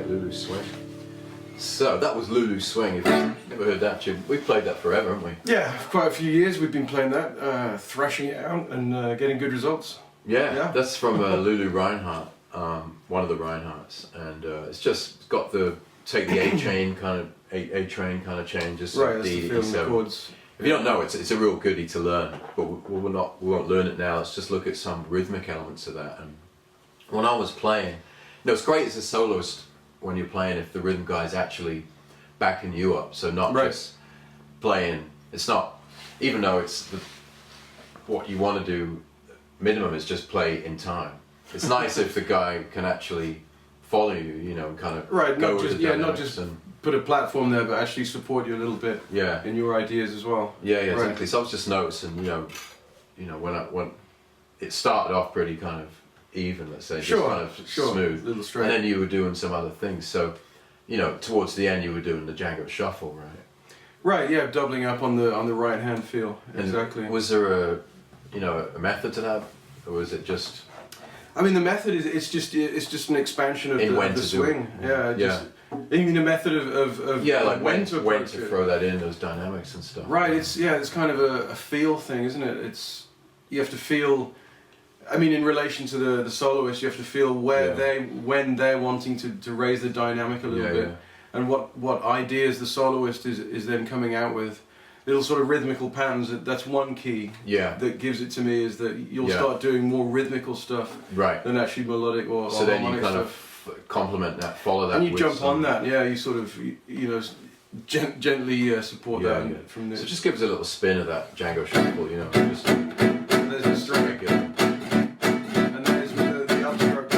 Lulu Swing. So that was Lulu Swing. If you've never heard that tune, we've played that forever, haven't we? Yeah, for quite a few years we've been playing that, thrashing it out and getting good results. Yeah, that's from Lulu Reinhardt, one of the Reinhardts, and it's just got the take the A train kind of A train kind of changes. Right, that's the feeling the chords. If you don't know, it's a real goodie to learn, but we won't learn it now. Let's just look at some rhythmic elements of that. And when I was playing, it's great as a soloist when you're playing if the rhythm guy's actually backing you up, so not just playing. It's not, even though it's what you want to do. Minimum is just play in time. It's nice if the guy can actually follow you, and kind of go with the dynamics, not just put a platform there, but actually support you a little bit in your ideas as well. Yeah, exactly. So I was just noticing, when it started off pretty kind of even, let's say, just kind of smooth, little straight, and then you were doing some other things. So, towards the end, you were doing the Jagger Shuffle, right? Right. Yeah, doubling up on the right hand feel. Exactly. And was there a method to that, or was it just? I mean, the method is it's just an expansion of the swing. Even the method of like when to throw that in, those dynamics and stuff. Right. It's kind of a feel thing, isn't it? You have to feel. I mean, in relation to the soloist, you have to feel when they're wanting to raise the dynamic a little bit, and what ideas the soloist is then coming out with. Little sort of rhythmical patterns. That's one key. That gives it to me is that you'll start doing more rhythmical stuff than actually melodic or so then you kind stuff. of complement that, follow that, and you jump on that. Yeah, you sort of gently support that from this. So just give us a little spin of that Django Shuffle. Just there's the string. And there's with the upstroke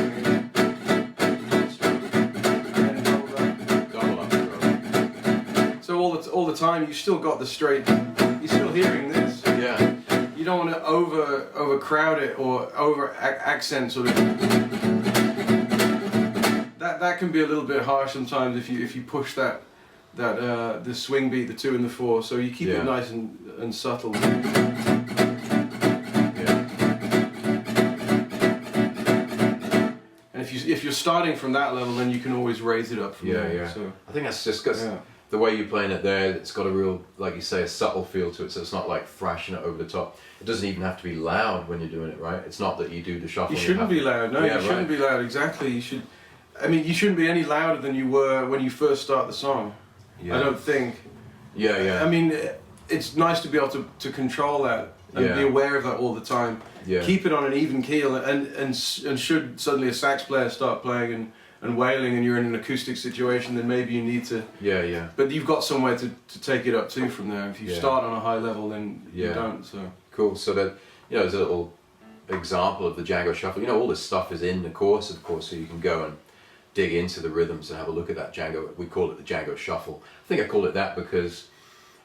double upstroke. So all the time you still got the straight. You're still hearing this. Yeah. You don't want to overcrowd it or over accent sort of. That can be a little bit harsh sometimes if you push the swing beat, the 2 and the 4. So you keep it nice and subtle. And if you're starting from that level, then you can always raise it up from there. So I think that's just because the way you're playing it there, it's got a real, like you say, a subtle feel to it. So it's not like thrashing it over the top. It doesn't even have to be loud when you're doing it, right? It's not that you do the shuffle. You shouldn't be loud. No, you shouldn't be loud. Exactly. You should. I mean, you shouldn't be any louder than you were when you first start the song. I don't think. I mean, it's nice to be able to control that and be aware of that all the time. Keep it on an even key, and should suddenly a sax player start playing and wailing, and you're in an acoustic situation, then maybe you need to. But you've got somewhere to take it up to from there. If you start on a high level, then you don't. So cool. So that there's a little example of the Jaguar Shuffle. All this stuff is in the course, of course, so you can go and dig into the rhythms and have a look at that Django. We call it the Django Shuffle. I think I call it that because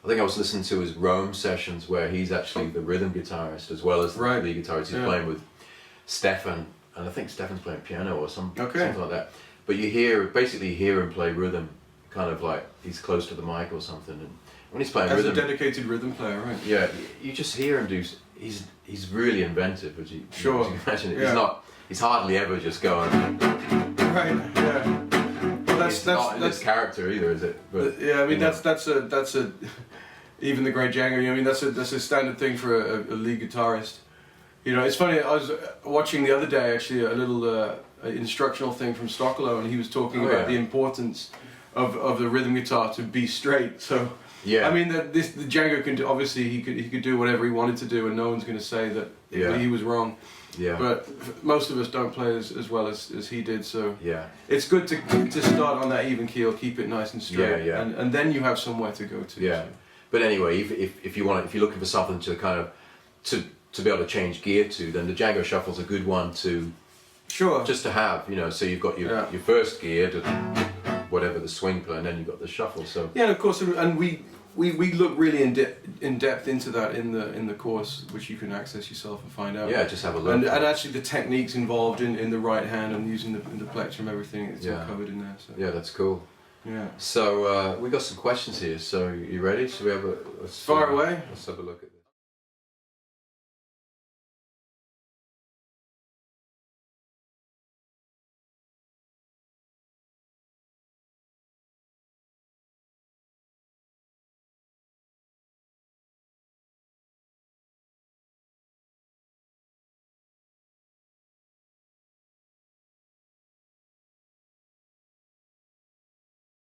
I think I was listening to his Rome sessions where he's actually the rhythm guitarist as well as the lead guitarist. He's playing with Stefan, and I think Stefan's playing piano or something like that. But you basically hear him play rhythm, kind of like he's close to the mic or something. And when he's playing rhythm, as a dedicated rhythm player, right? Yeah, you just hear him do. He's really inventive, as you imagine it. He's hardly ever just going. Right. Yeah. Well, that's not in this character either, is it? But, yeah, I mean that's a even the great Django. I mean that's a standard thing for a lead guitarist. You know, it's funny. I was watching the other day actually a little instructional thing from Stockholm, and he was talking about the importance of the rhythm guitar to be straight. So I mean the Django can do, obviously he could do whatever he wanted to do, and no one's going to say that he was wrong. Yeah. But most of us don't play as well as he did, so it's good to start on that even key or keep it nice and straight, and then you have somewhere to go to. Yeah. So. But anyway, if you're looking for something to kind of to be able to change gear to, then the Django Shuffle's a good one to just to have, you know. So you've got your first gear to whatever the swing play, and then you've got the shuffle. So yeah, of course, and we look really in depth into that in the course, which you can access yourself and find out. Yeah, just have a look. And actually the techniques involved in the right hand and using the plectrum, everything, it's all covered in there. So. Yeah, that's cool. Yeah. So we got some questions here. So you ready? Should we have fire away? Let's have a look at.